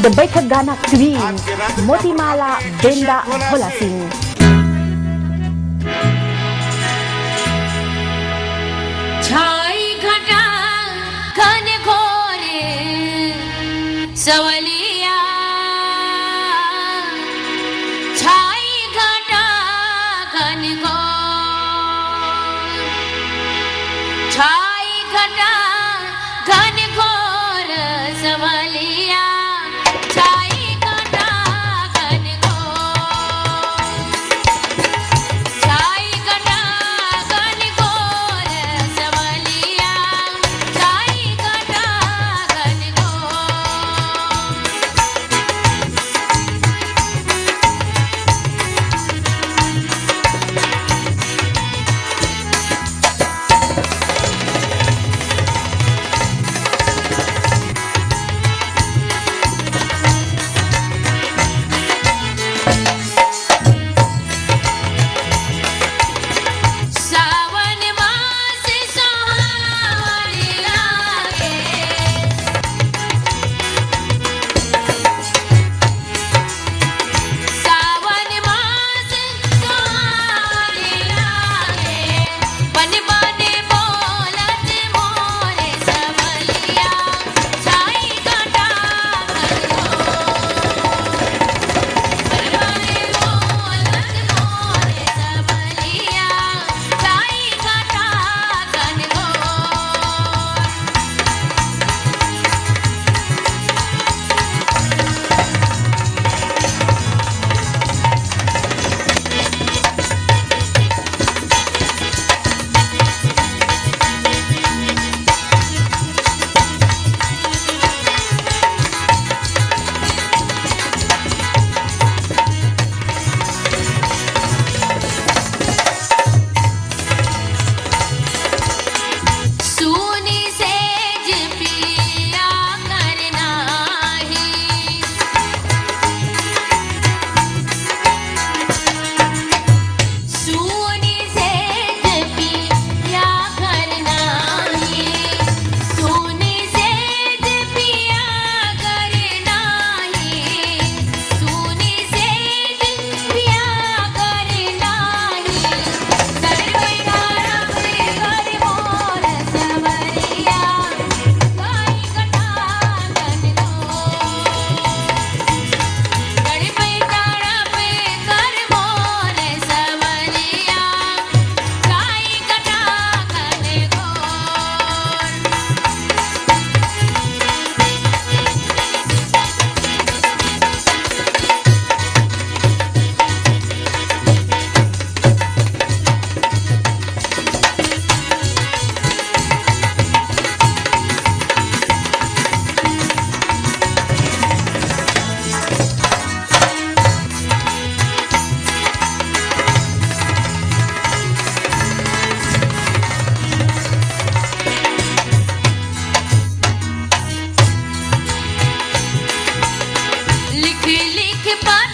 The Baikagana Twins, Motimala Benda Holasing. छाई घटा घन घोरे सवलिया छाई घटा घन घोर छाई घटा घन घोर सवलिया छाई घटा घन घोर छाई घटा घन घोर सवलिया छाई घटा घन सावन मास सुहावन लागे सावन मास सुहावन लागे बन बन बोलत मोरे सवलिया छाई घटा घन सूनी सेज पिया करना ही सूनी सेज पिया करना ही सूनी सेज पिया करना ही सूनी सेज पिया करना ही सर्वे गारव कर मोर सवरिया छाई घटा घन घोर पे तड़प कर मोर सवरिया छाई घटा घन घोर लिख लिख पर